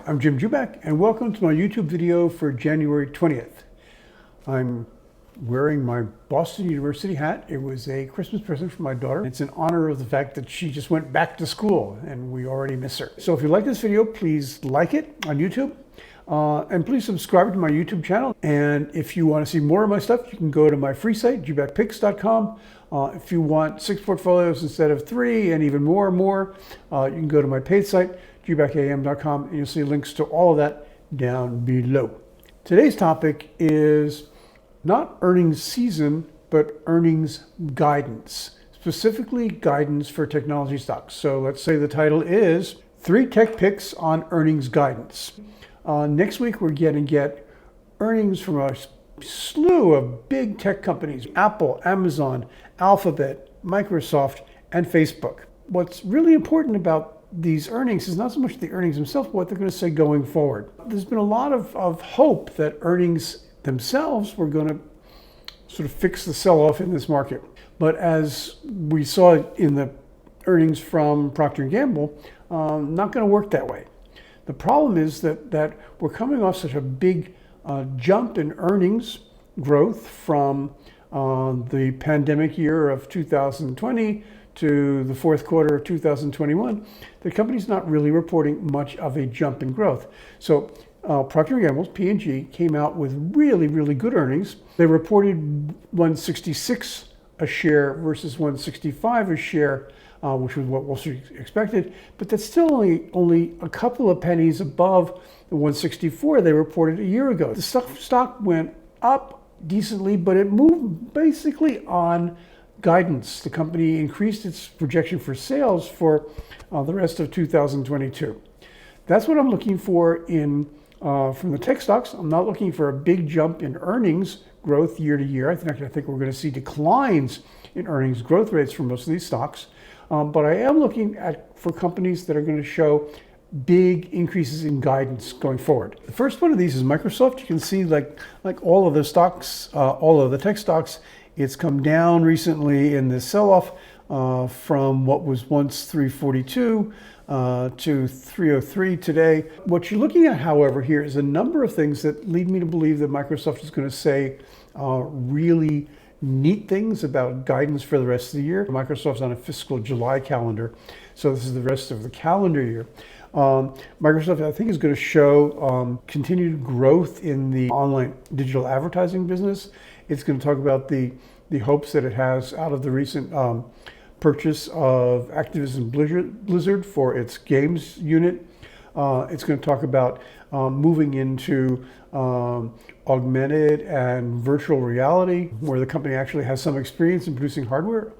Hi, I'm Jim Jubak, and welcome to my YouTube video for January 20th. I'm wearing my Boston University hat. It was a Christmas present from my daughter. It's in honor of the fact that she just went back to school, and we already miss her. So if you like this video, please like it on YouTube, and please subscribe to my YouTube channel. And if you want to see more of my stuff, you can go to my free site, jubakpicks.com. If you want 6 portfolios instead of 3 and even more, you can go to my paid site, jubakam.com, and you'll see links to all of that down below. Today's topic is not earnings season, but earnings guidance, specifically guidance for technology stocks. So let's say the title is 3 Tech Picks on Earnings Guidance. Next week, we're going to get earnings from a slew of big tech companies: Apple, Amazon, Alphabet, Microsoft, and Facebook. What's really important about these earnings is not so much the earnings themselves, but what they're going to say going forward. There's been a lot of hope that earnings themselves were going to sort of fix the sell-off in this market. But as we saw in the earnings from Procter Gamble, not going to work that way. The problem is that we're coming off such a big jump in earnings growth from the pandemic year of 2020 to the fourth quarter of 2021, the company's not really reporting much of a jump in growth. So Procter & Gamble's P&G came out with really, really good earnings. They reported 166 a share versus 165 a share, which was what Wall Street expected, but that's still only a couple of pennies above the 164 they reported a year ago. The stock went up decently, but it moved basically on guidance. The company increased its projection for sales for the rest of 2022. That's what I'm looking for from the tech stocks. I'm not looking for a big jump in earnings growth year to year. I think we're going to see declines in earnings growth rates for most of these stocks. But I am looking for companies that are going to show big increases in guidance going forward. The first one of these is Microsoft. You can see like all of the stocks, all of the tech stocks, it's come down recently in this sell-off from what was once 342 to 303 today. What you're looking at, however, here is a number of things that lead me to believe that Microsoft is going to say really neat things about guidance for the rest of the year. Microsoft's on a fiscal July calendar, so this is the rest of the calendar year. Microsoft, I think, is going to show continued growth in the online digital advertising business. It's going to talk about the hopes that it has out of the recent purchase of Activision Blizzard for its games unit. It's going to talk about moving into augmented and virtual reality, where the company actually has some experience in producing hardware.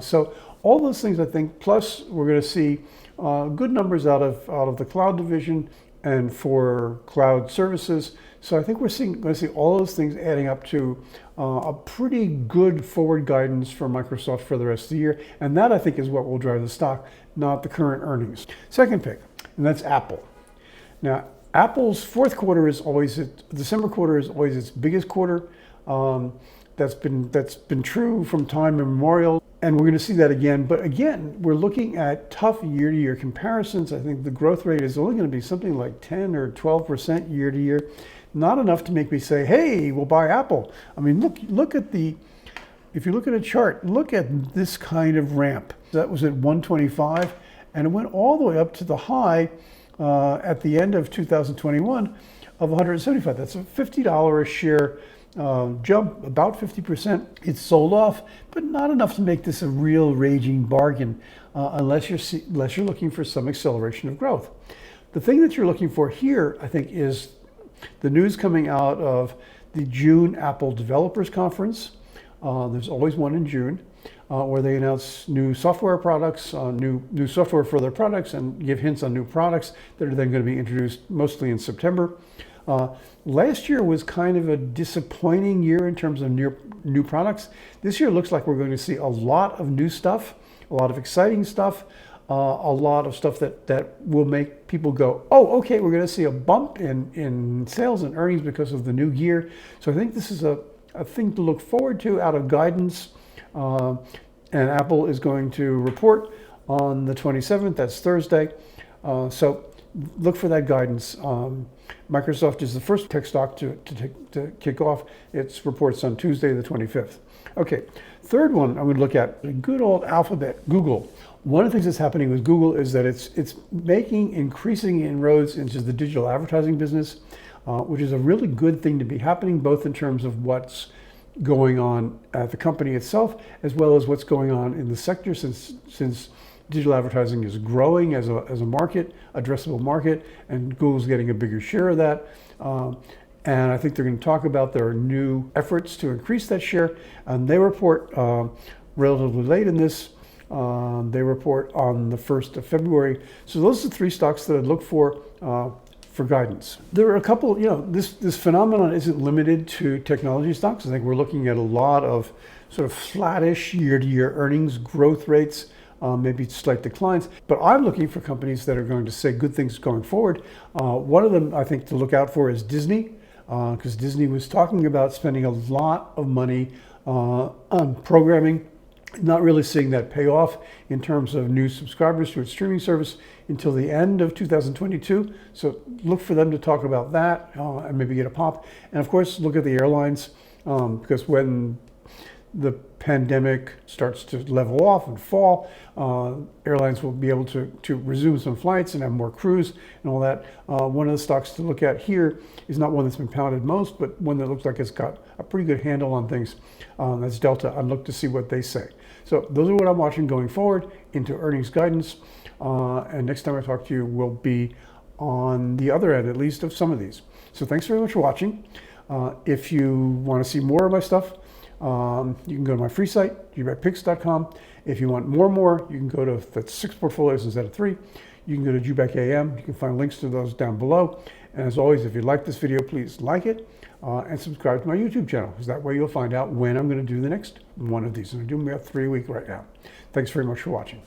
So all those things, I think, plus we're going to see good numbers out of the cloud division and for cloud services. So I think we're going to see all those things adding up to a pretty good forward guidance for Microsoft for the rest of the year. And that, I think, is what will drive the stock, not the current earnings. Second pick, and that's Apple. Now, Apple's fourth quarter is always, December quarter is always its biggest quarter. That's been true from time immemorial, and we're going to see that again. But again, we're looking at tough year-to-year comparisons. I think the growth rate is only going to be something like 10 or 12% year-to-year. Not enough to make me say, hey, we'll buy Apple. I mean, look at if you look at a chart, look at this kind of ramp. That was at 125, and it went all the way up to the high at the end of 2021 of 175. That's a $50 a share jump, about 50%. It's sold off, but not enough to make this a real raging bargain unless you're looking for some acceleration of growth. The thing that you're looking for here, I think, is the news coming out of the June Apple Developers Conference. There's always one in June, where they announce new software products, new software for their products, and give hints on new products that are then going to be introduced mostly in September. Last year was kind of a disappointing year in terms of new products. This year looks like we're going to see a lot of new stuff, a lot of exciting stuff, a lot of stuff that will make people go, oh, okay, we're going to see a bump in sales and earnings because of the new gear. So I think this is a thing to look forward to out of guidance. And Apple is going to report on the 27th, that's Thursday. So look for that guidance. Microsoft is the first tech stock to kick off its reports on Tuesday, the 25th. Okay, third one I'm going to look at, the good old alphabet, Google. One of the things that's happening with Google is that it's making increasing inroads into the digital advertising business, which is a really good thing to be happening, both in terms of what's going on at the company itself, as well as what's going on in the sector, since digital advertising is growing as a market, addressable market, and Google's getting a bigger share of that. And I think they're going to talk about their new efforts to increase that share. And they report relatively late in this. They report on the 1st of February. So those are the three stocks that I'd look for guidance. There are a couple, this phenomenon isn't limited to technology stocks. I think we're looking at a lot of sort of flattish year-to-year earnings growth rates, maybe slight declines. But I'm looking for companies that are going to say good things going forward. One of them I think to look out for is Disney, because Disney was talking about spending a lot of money on programming, not really seeing that pay off in terms of new subscribers to its streaming service until the end of 2022. So look for them to talk about that and maybe get a pop. And of course, look at the airlines, because when the pandemic starts to level off and fall, airlines will be able to resume some flights and have more crews and all that. One of the stocks to look at here is not one that's been pounded most, but one that looks like it's got a pretty good handle on things. That's Delta. I'd look to see what they say. So those are what I'm watching going forward into earnings guidance. And next time I talk to you, we'll be on the other end, at least, of some of these. So thanks very much for watching. If you want to see more of my stuff, you can go to my free site, jubakpicks.com. If you want more, you can go to the 6 portfolios instead of 3. You can go to Jubak AM. You can find links to those down below. And as always, if you like this video, please like it and subscribe to my YouTube channel, because that way you'll find out when I'm going to do the next one of these. And I'm doing about 3 a week right now. Thanks very much for watching.